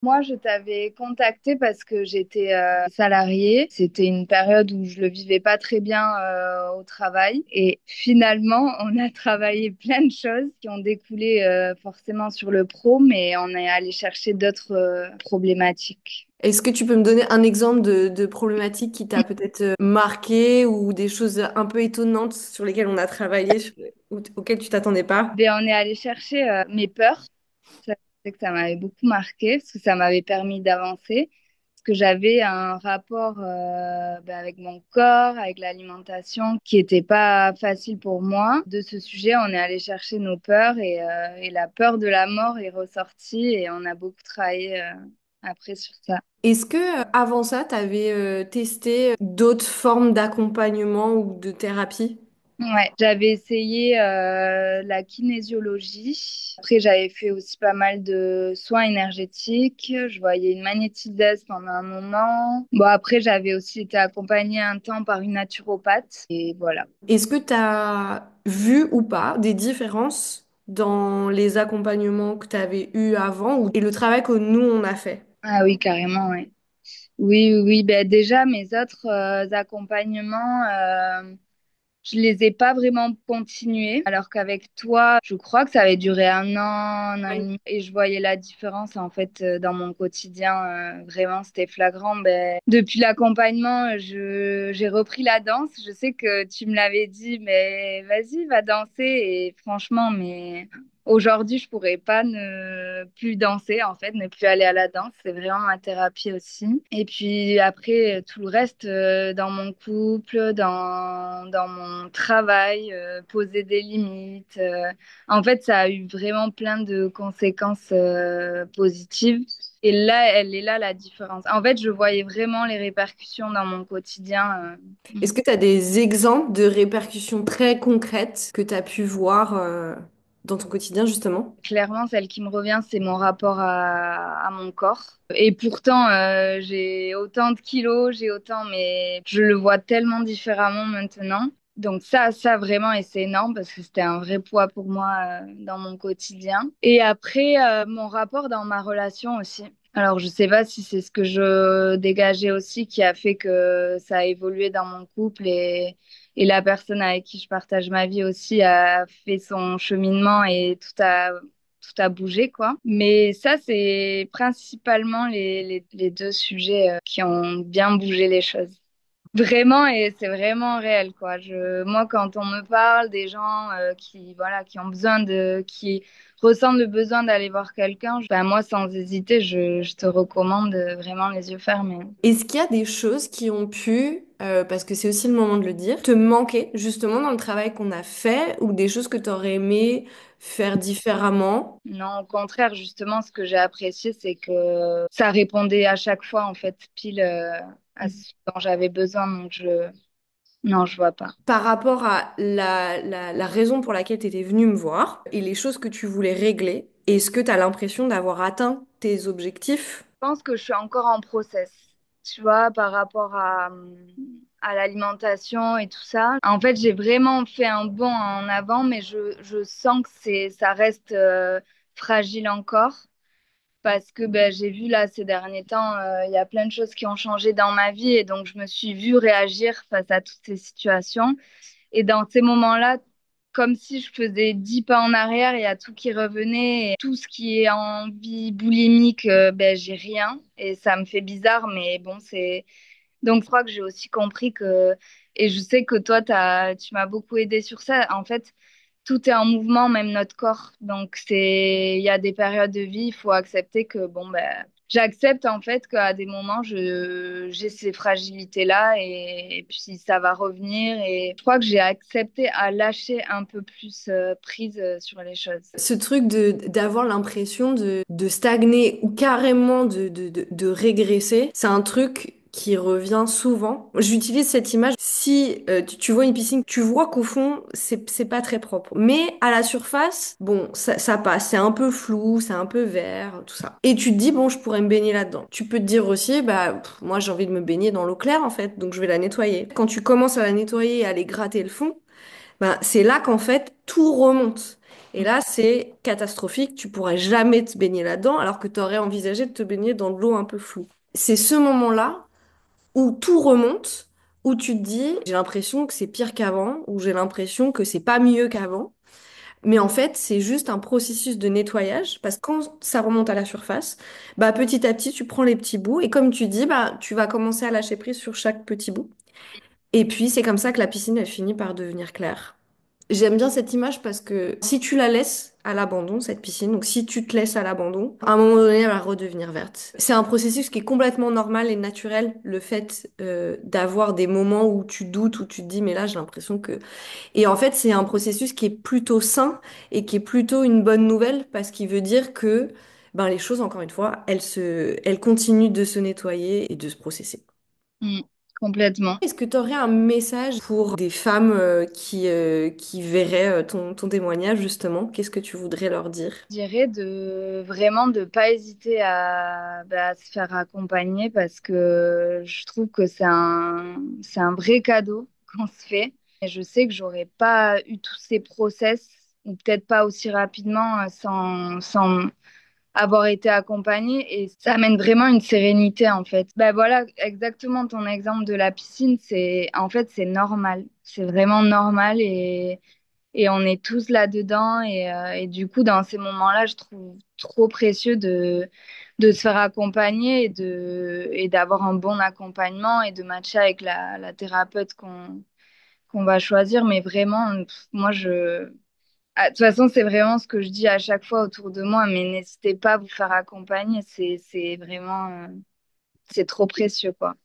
Moi, je t'avais contacté parce que j'étais salariée. C'était une période où je le vivais pas très bien au travail. Et finalement, on a travaillé plein de choses qui ont découlé forcément sur le pro, mais on est allé chercher d'autres problématiques. Est-ce que tu peux me donner un exemple de problématique qui t'a peut-être marqué ou des choses un peu étonnantes sur lesquelles on a travaillé, auxquelles tu t'attendais pas? Ben, on est allé chercher mes peurs. Ça, c'est que ça m'avait beaucoup marqué parce que ça m'avait permis d'avancer. Parce que j'avais un rapport avec mon corps, avec l'alimentation, qui était pas facile pour moi. De ce sujet, on est allé chercher nos peurs et la peur de la mort est ressortie et on a beaucoup travaillé après sur ça. Est-ce que avant ça, tu avais testé d'autres formes d'accompagnement ou de thérapie? Ouais, j'avais essayé la kinésiologie. Après, j'avais fait aussi pas mal de soins énergétiques. Je voyais une magnétiseuse pendant un moment. Bon, après, j'avais aussi été accompagnée un temps par une naturopathe. Et voilà. Est-ce que tu as vu ou pas des différences dans les accompagnements que tu avais eus avant et le travail que nous, on a fait? Ah oui, carrément, oui. Oui, oui, oui. Ben, déjà, mes autres accompagnements, je les ai pas vraiment continués, alors qu'avec toi, je crois que ça avait duré un an et demi, et je voyais la différence en fait dans mon quotidien. Vraiment, c'était flagrant. Ben, depuis l'accompagnement, j'ai repris la danse. Je sais que tu me l'avais dit, mais vas-y, va danser. Et franchement, mais aujourd'hui, je pourrais pas ne plus danser en fait, ne plus aller à la danse. C'est vraiment ma thérapie aussi. Et puis après, tout le reste dans mon couple, dans mon travail, poser des limites. En fait, ça a eu vraiment plein de conséquences positives. Et là, elle est là la différence. En fait, je voyais vraiment les répercussions dans mon quotidien. Est-ce que tu as des exemples de répercussions très concrètes que tu as pu voir dans ton quotidien, justement? Clairement, celle qui me revient, c'est mon rapport à mon corps. Et pourtant, j'ai autant de kilos, j'ai autant, mais je le vois tellement différemment maintenant. Donc ça vraiment, et c'est énorme parce que c'était un vrai poids pour moi dans mon quotidien. Et après, mon rapport dans ma relation aussi. Alors, je sais pas si c'est ce que je dégageais aussi qui a fait que ça a évolué dans mon couple et la personne avec qui je partage ma vie aussi a fait son cheminement et tout a bougé, quoi. Mais ça, c'est principalement les deux sujets qui ont bien bougé les choses. Vraiment, et c'est vraiment réel, quoi. Moi, quand on me parle des gens voilà, qui ont besoin qui ressentent le besoin d'aller voir quelqu'un, ben moi, sans hésiter, je te recommande vraiment les yeux fermés. Est-ce qu'il y a des choses qui ont pu, parce que c'est aussi le moment de le dire, te manquer justement dans le travail qu'on a fait ou des choses que tu aurais aimé faire différemment? Non, au contraire, justement, ce que j'ai apprécié, c'est que ça répondait à chaque fois, en fait, pile à ce dont j'avais besoin. Non, je vois pas. Par rapport à la raison pour laquelle tu étais venu me voir et les choses que tu voulais régler, est-ce que tu as l'impression d'avoir atteint tes objectifs? Je pense que je suis encore en process, tu vois, par rapport à l'alimentation et tout ça. En fait, j'ai vraiment fait un bond en avant, mais je sens que ça reste fragile encore. Parce que ben, j'ai vu là ces derniers temps, il y a plein de choses qui ont changé dans ma vie et donc je me suis vue réagir face à toutes ces situations. Et dans ces moments-là, comme si je faisais 10 pas en arrière, il y a tout qui revenait. Et tout ce qui est envie boulimique, ben, j'ai rien. Et ça me fait bizarre, mais bon, c'est... Donc, je crois que j'ai aussi compris que... Et je sais que toi, tu m'as beaucoup aidé sur ça. En fait, tout est en mouvement, même notre corps. Donc, il y a des périodes de vie, il faut accepter que, bon, ben, j'accepte en fait qu'à des moments, j'ai ces fragilités-là et puis ça va revenir. Et je crois que j'ai accepté à lâcher un peu plus prise sur les choses. Ce truc d'avoir l'impression de stagner ou carrément de régresser, c'est un truc qui revient souvent. J'utilise cette image. Si tu vois une piscine, tu vois qu'au fond, c'est pas très propre. Mais à la surface, bon, ça passe. C'est un peu flou, c'est un peu vert, tout ça. Et tu te dis, bon, je pourrais me baigner là-dedans. Tu peux te dire aussi, bah, moi, j'ai envie de me baigner dans l'eau claire, en fait, donc je vais la nettoyer. Quand tu commences à la nettoyer et à aller gratter le fond, bah, c'est là qu'en fait, tout remonte. Et là, c'est catastrophique. Tu pourrais jamais te baigner là-dedans alors que tu aurais envisagé de te baigner dans de l'eau un peu floue. C'est ce moment-là où tout remonte, où tu te dis, j'ai l'impression que c'est pire qu'avant, ou j'ai l'impression que c'est pas mieux qu'avant. Mais en fait, c'est juste un processus de nettoyage parce que quand ça remonte à la surface, bah petit à petit, tu prends les petits bouts et comme tu dis, bah tu vas commencer à lâcher prise sur chaque petit bout. Et puis c'est comme ça que la piscine, elle finit par devenir claire. J'aime bien cette image parce que si tu la laisses à l'abandon, cette piscine, donc si tu te laisses à l'abandon, à un moment donné, elle va redevenir verte. C'est un processus qui est complètement normal et naturel, le fait d'avoir des moments où tu doutes, où tu te dis, mais là, j'ai l'impression que... Et en fait, c'est un processus qui est plutôt sain et qui est plutôt une bonne nouvelle parce qu'il veut dire que ben, les choses, encore une fois, elles continuent de se nettoyer et de se processer. Mm, complètement. Est-ce que tu aurais un message pour des femmes qui verraient ton témoignage, justement? Qu'est-ce que tu voudrais leur dire? Je dirais de vraiment de pas hésiter à, à se faire accompagner parce que je trouve que c'est un vrai cadeau qu'on se fait. Et je sais que j'aurais pas eu tous ces process ou peut-être pas aussi rapidement sans avoir été accompagnée et ça amène vraiment une sérénité en fait. Ben voilà, exactement ton exemple de la piscine, c'est en fait c'est normal, c'est vraiment normal et on est tous là-dedans et du coup dans ces moments-là, je trouve trop précieux de se faire accompagner et d'avoir un bon accompagnement et de matcher avec la thérapeute qu'on va choisir, mais vraiment moi je ah, de toute façon, c'est vraiment ce que je dis à chaque fois autour de moi, mais n'hésitez pas à vous faire accompagner, c'est vraiment, c'est trop précieux, quoi.